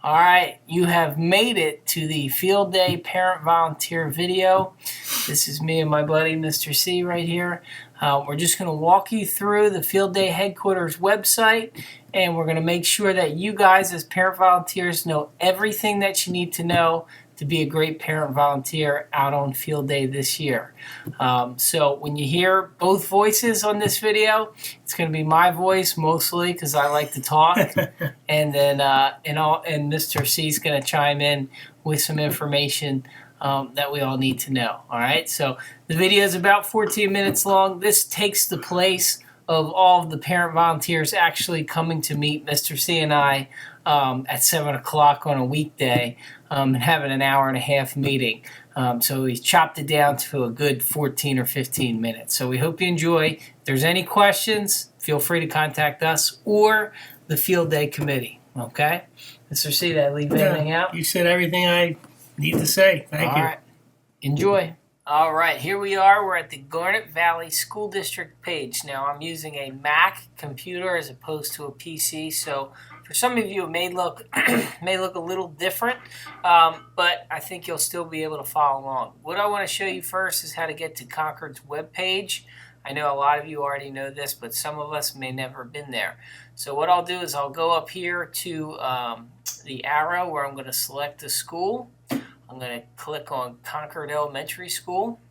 All right, you have made it to the field day parent volunteer video. This is me and my buddy Mr. C right here. We're just going to walk you through the field day headquarters website, and we're going to make sure that you guys as parent volunteers know everything that you need to know to be a great parent volunteer out on field day this year. So when you hear both voices on this video, it's going to be my voice mostly because I like to talk, and then and Mr. C is going to chime in with some information that we all need to know. All right, so the video is about 14 minutes long. This takes the place of all of the parent volunteers actually coming to meet Mr. C and I at 7 o'clock on a weekday and having an hour and a half meeting. So we chopped it down to a good 14 or 15 minutes. So we hope you enjoy. If there's any questions, feel free to contact us or the field day committee. Okay? Mr. C, did I leave anything out? You said everything I need to say. Thank you. All right. Enjoy. All right, here we are. We're at the Garnet Valley School District page. Now, I'm using a Mac computer as opposed to a PC, so for some of you, it may look a little different, but I think you'll still be able to follow along. What I want to show you first is how to get to Concord's webpage. I know a lot of you already know this, but some of us may never have been there. So what I'll do is I'll go up here to the arrow where I'm going to select the school. I'm going to click on Concord Elementary School,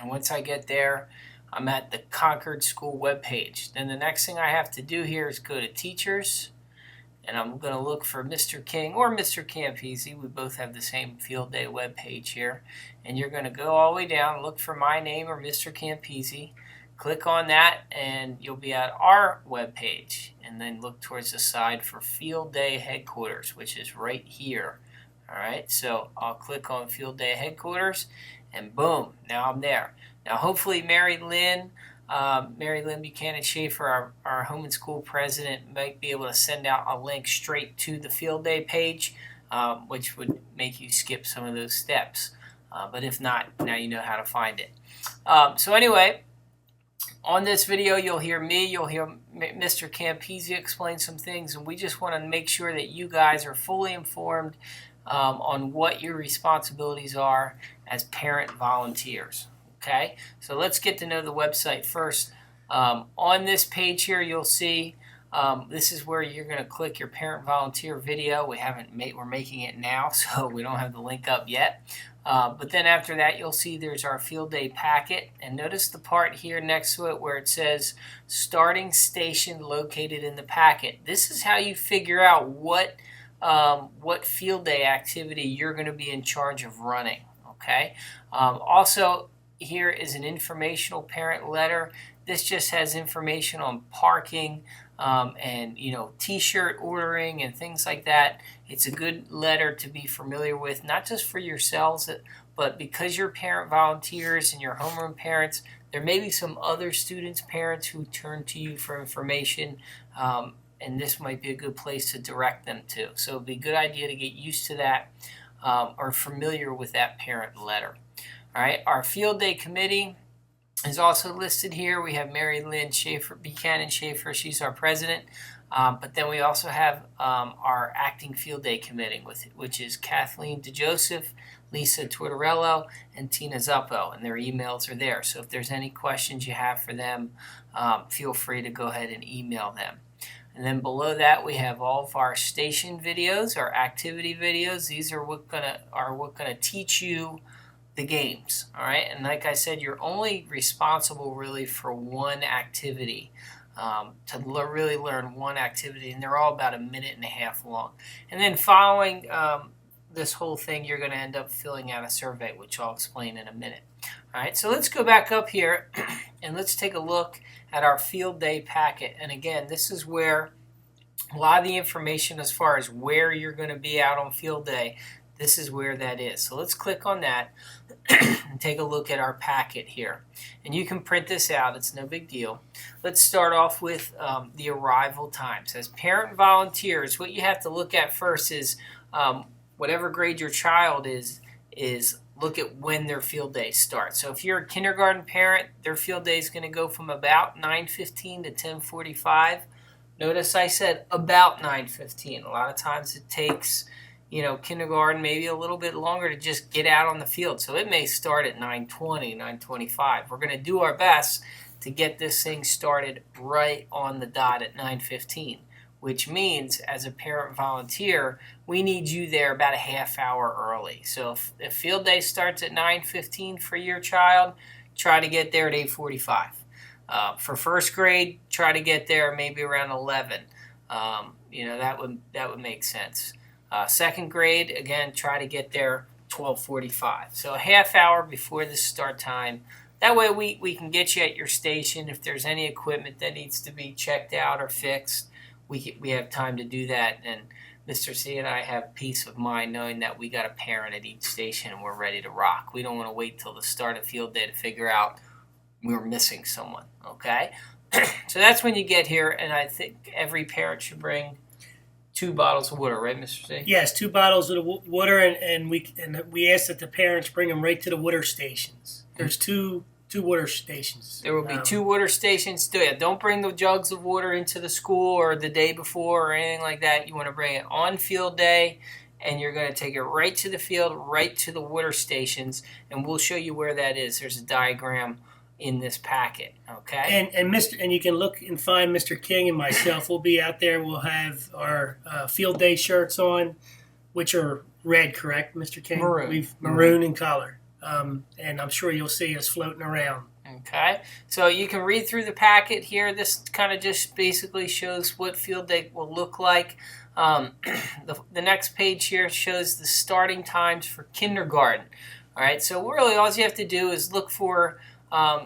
and once I get there, I'm at the Concord School webpage. Then the next thing I have to do here is go to Teachers, and I'm going to look for Mr. King or Mr. Campese. We both have the same field day webpage here, and you're going to go all the way down, look for my name or Mr. Campese, click on that, and you'll be at our webpage, and then look towards the side for Field Day Headquarters, which is right here. All right, so I'll click on Field Day Headquarters, and boom, now I'm there. Now, hopefully, Mary Lynn Buchanan Schaefer, our home and school president, might be able to send out a link straight to the Field Day page, which would make you skip some of those steps. But if not, now you know how to find it. So anyway, on this video, you'll hear me, you'll hear Mr. Campese explain some things, and we just want to make sure that you guys are fully informed on what your responsibilities are as parent volunteers. Okay, so let's get to know the website first. On this page here, you'll see this is where you're going to click your parent volunteer video. We're making it now, so we don't have the link up yet. But then after that, you'll see there's our field day packet, and notice the part here next to it where it says starting station located in the packet. This is how you figure out what field day activity you're going to be in charge of running. Okay. Also, here is an informational parent letter. This just has information on parking and t-shirt ordering and things like that. It's a good letter to be familiar with, not just for yourselves, but because you're parent volunteers and your homeroom parents, there may be some other students' parents who turn to you for information, and this might be a good place to direct them to. So it'd be a good idea to get used to that or familiar with that parent letter. All right, our field day committee is also listed here. We have Mary Lynn Buchanan Schaefer. She's our president. But then we also have our acting field day committee, which is Kathleen DeJoseph, Lisa Tortorello, and Tina Zuppo, and their emails are there. So if there's any questions you have for them, feel free to go ahead and email them. And then below that, we have all of our station videos, our activity videos. These are what gonna teach you the games. All right, and like I said, you're only responsible really for one activity. To really learn one activity, and they're all about a minute and a half long. And then following this whole thing, you're going to end up filling out a survey, which I'll explain in a minute. All right, so let's go back up here and let's take a look at our field day packet. And again, this is where a lot of the information as far as where you're going to be out on field day, this is where that is. So let's click on that and take a look at our packet here. And you can print this out, it's no big deal. Let's start off with the arrival times. As parent volunteers, what you have to look at first is whatever grade your child is look at when their field day starts. So if you're a kindergarten parent, their field day is going to go from about 9:15 to 10:45. Notice I said about 9:15. A lot of times it takes, kindergarten maybe a little bit longer to just get out on the field. So it may start at 9:20, 9:25. We're going to do our best to get this thing started right on the dot at 9:15, which means as a parent volunteer, we need you there about a half hour early. So if field day starts at 9:15 for your child, try to get there at 8:45. For first grade, try to get there maybe around 11. That would make sense. Second grade, again, try to get there 12:45. So a half hour before the start time. That way we can get you at your station. If there's any equipment that needs to be checked out or fixed, we have time to do that. And Mr. C and I have peace of mind knowing that we got a parent at each station and we're ready to rock. We don't want to wait till the start of field day to figure out we're missing someone, okay? So that's when you get here, and I think every parent should bring 2 bottles of water, right, Mr. C? Yes, 2 bottles of water, and we ask that the parents bring them right to the water stations. There's two water stations. There will be 2 water stations. Don't bring the jugs of water into the school or the day before or anything like that. You want to bring it on field day, and you're going to take it right to the field, right to the water stations, and we'll show you where that is. There's a diagram in this packet, okay? And you can look and find Mr. King and myself. We'll be out there. We'll have our field day shirts on, which are red, correct, Mr. King? Maroon in color. And I'm sure you'll see us floating around. Okay, so you can read through the packet here. This kind of just basically shows what field day will look like. The next page here shows the starting times for kindergarten. All right, so really all you have to do is look for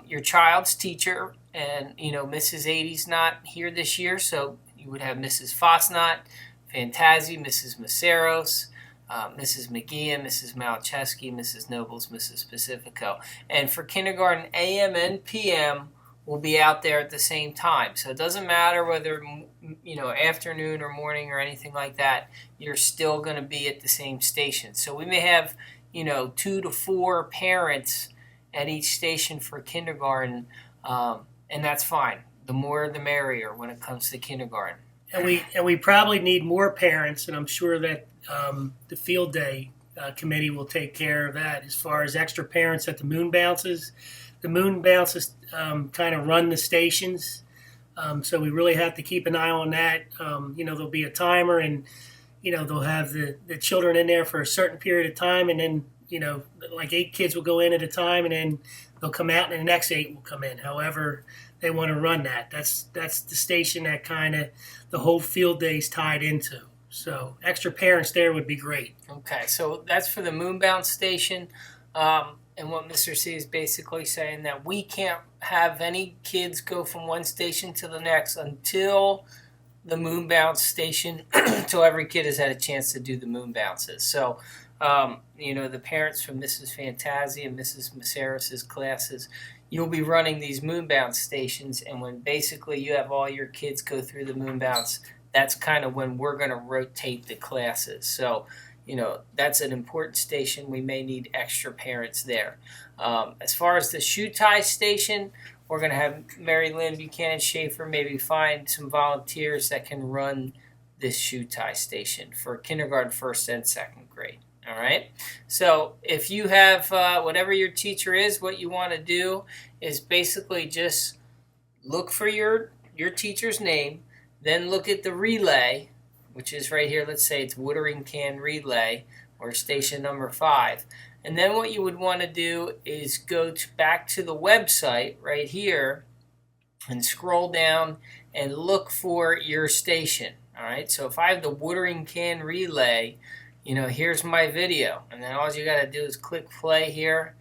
your child's teacher, and Mrs. 80's not here this year, so you would have Mrs. Fosnot, Fantazi, Mrs. Maceros, Mrs. McGee, Mrs. Malcheski, Mrs. Nobles, Mrs. Pacifico. And for kindergarten, AM and PM will be out there at the same time. So it doesn't matter whether afternoon or morning or anything like that, you're still going to be at the same station. So we may have 2 to 4 parents at each station for kindergarten, and that's fine. The more the merrier when it comes to kindergarten. And we probably need more parents, and I'm sure that the field day committee will take care of that as far as extra parents at the moon bounces. The moon bounces kind of run the stations, so we really have to keep an eye on that. There'll be a timer, and they'll have the children in there for a certain period of time, and then like 8 kids will go in at a time, and then they'll come out, and the next 8 will come in. However they want to run that. That's the station that kind of the whole field day is tied into. So extra parents there would be great. Okay, so that's for the moonbound station. And what Mr. C is basically saying that we can't have any kids go from one station to the next until the moonbound station, until every kid has had a chance to do the moon bounces. So, the parents from Mrs. Fantazi and Mrs. Maceros' classes, you'll be running these moonbound stations, and when basically you have all your kids go through the moonbounce, that's kind of when we're going to rotate the classes. So, that's an important station. We may need extra parents there. As far as the shoe tie station, we're going to have Mary Lynn Buchanan Schaefer maybe find some volunteers that can run this shoe tie station for kindergarten, first, and second grade. All right. So if you have whatever your teacher is, what you want to do is basically just look for your teacher's name, then look at the relay, which is right here. Let's say it's watering can relay or station number 5. And then what you would want to do is go back to the website right here and scroll down and look for your station. All right. So if I have the watering can relay, here's my video. And then all you got to do is click play here.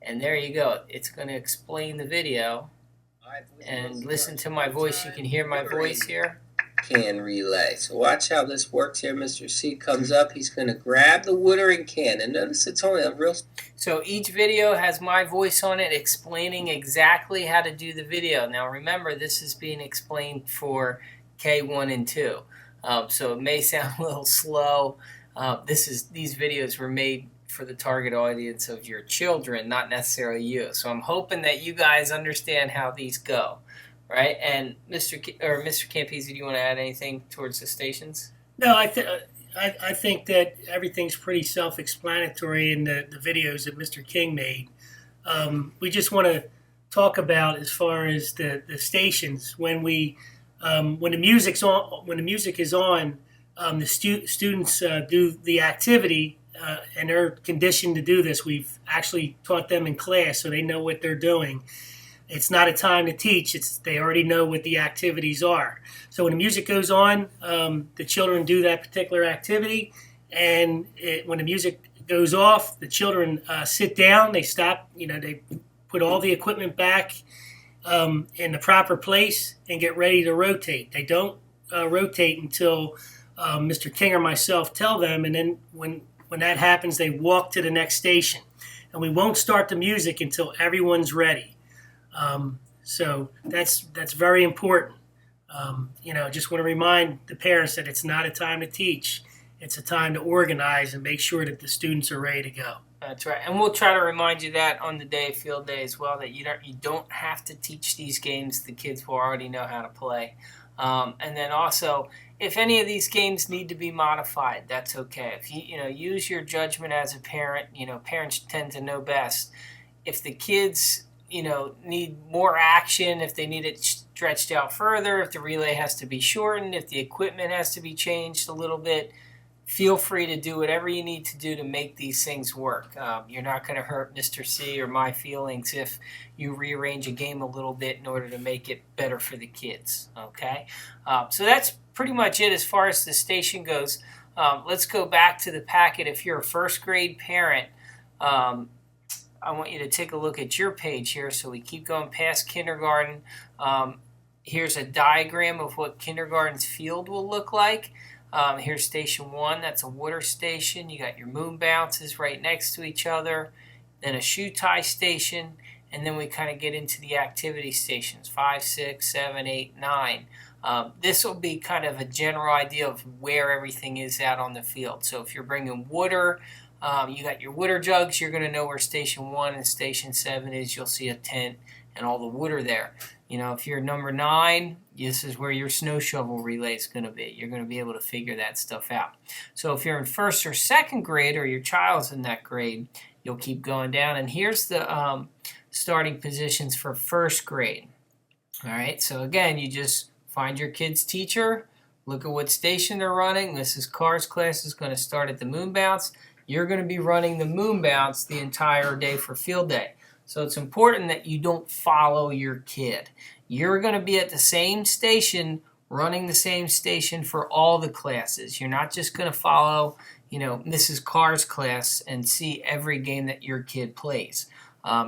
And there you go. It's going to explain the video. And listen to my voice. You can hear my voice here. Can relay. So watch how this works here. Mr. C comes up. He's going to grab the watering can. And notice it's only a real... So each video has my voice on it explaining exactly how to do the video. Now remember, this is being explained for K1 and 2. So it may sound a little slow. These videos were made for the target audience of your children, not necessarily you. So I'm hoping that you guys understand how these go. right? And Mr. Campese, do you want to add anything towards the stations? No, I think that everything's pretty self-explanatory in the videos that Mr. King made. We just want to talk about as far as the stations when the music's on when the music is on, the students do the activity. And they're conditioned to do this. We've actually taught them in class, so they know what they're doing. It's not a time to teach. They already know what the activities are. So when the music goes on, the children do that particular activity, and when the music goes off, the children sit down. They stop. They put all the equipment back in the proper place and get ready to rotate. They don't rotate until Mr. King or myself tell them, and then when that happens, they walk to the next station. And we won't start the music until everyone's ready. So that's very important. Just want to remind the parents that it's not a time to teach. It's a time to organize and make sure that the students are ready to go. That's right, and we'll try to remind you that on the day of field day as well, that you don't have to teach these games. The kids will already know how to play. And then also, if any of these games need to be modified, that's okay. If you use your judgment as a parent, parents tend to know best. If the kids, need more action, if they need it stretched out further, if the relay has to be shortened, if the equipment has to be changed a little bit, feel free to do whatever you need to do to make these things work. You're not going to hurt Mr. C or my feelings if you rearrange a game a little bit in order to make it better for the kids. Okay, so that's pretty much it as far as the station goes. Let's go back to the packet. If you're a first grade parent, I want you to take a look at your page here. So we keep going past kindergarten. Here's a diagram of what kindergarten's field will look like. Here's station 1. That's a water station. You got your moon bounces right next to each other. Then a shoe tie station. And then we kind of get into the activity stations, 5, 6, 7, 8, 9. This will be kind of a general idea of where everything is out on the field. So if you're bringing water, you got your water jugs, you're going to know where station 1 and station 7 is. You'll see a tent and all the water there. If you're number 9, this is where your snow shovel relay is going to be. You're going to be able to figure that stuff out. So if you're in first or second grade, or your child's in that grade, you'll keep going down. And here's the starting positions for first grade. All right, so again, you just find your kid's teacher, look at what station they're running. Mrs. Carr's class is going to start at the moon bounce. You're going to be running the moon bounce the entire day for field day. So it's important that you don't follow your kid. You're going to be at the same station, running the same station for all the classes. You're not just going to follow, Mrs. Carr's class and see every game that your kid plays.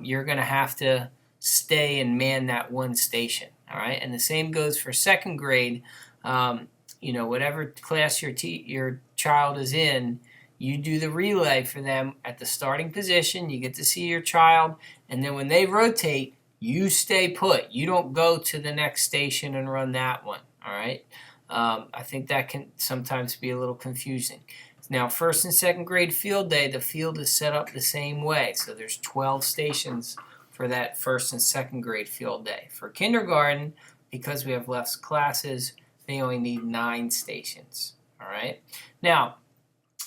You're going to have to stay and man that one station. All right, and the same goes for second grade. Whatever class your child is in, you do the relay for them at the starting position. You get to see your child, and then when they rotate, you stay put. You don't go to the next station and run that one. All right. I think that can sometimes be a little confusing. Now, first and second grade field day, the field is set up the same way. So there's 12 stations for that first and second grade field day. For kindergarten, because we have less classes, they only need 9 stations. All right. Now,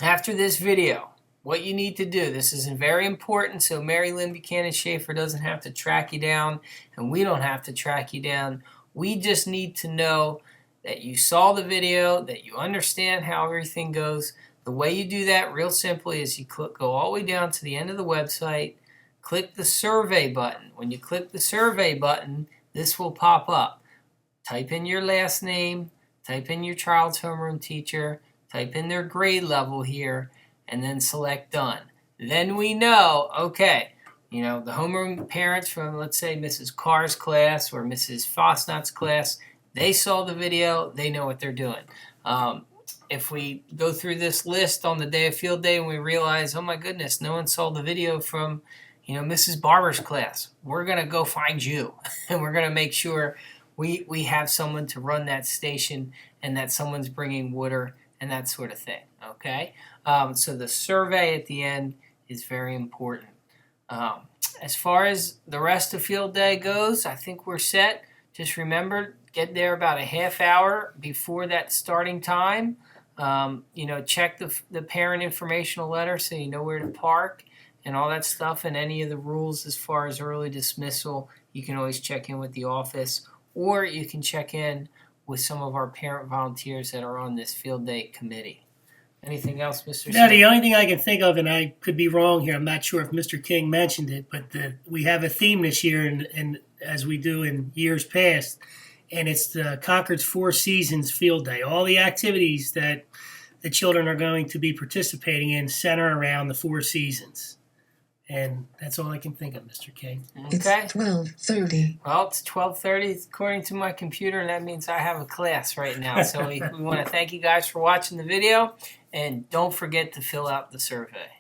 after this video, what you need to do, this is very important so Mary Lynn Buchanan Schaefer doesn't have to track you down, and we don't have to track you down. We just need to know that you saw the video, that you understand how everything goes. The way you do that real simply is you go all the way down to the end of the website, click the survey button. When you click the survey button, this will pop up. Type in your last name, type in your child's homeroom teacher, type in their grade level here, and then select done. Then we know, okay, the homeroom parents from, let's say, Mrs. Carr's class or Mrs. Fosnot's class, they saw the video, they know what they're doing. If we go through this list on the day of field day and we realize, oh my goodness, no one saw the video from, Mrs. Barber's class, we're going to go find you. And we're going to make sure we have someone to run that station and that someone's bringing water and that sort of thing, okay? So the survey at the end is very important. As far as the rest of field day goes, I think we're set. just remember, get there about a half hour before that starting time. Check the parent informational letter so you know where to park and all that stuff, and any of the rules as far as early dismissal. You can always check in with the office, or you can check in with some of our parent volunteers that are on this field day committee. Anything else, Mr. No, C? the only thing I can think of, and I could be wrong here, I'm not sure if Mr. King mentioned it, but we have a theme this year, and as we do in years past, and it's the Concord's Four Seasons Field Day. All the activities that the children are going to be participating in center around the Four Seasons. And that's all I can think of, Mr. King. It's Okay. 12:30. Well, it's 12:30 according to my computer, and that means I have a class right now. So we want to thank you guys for watching the video, and don't forget to fill out the survey.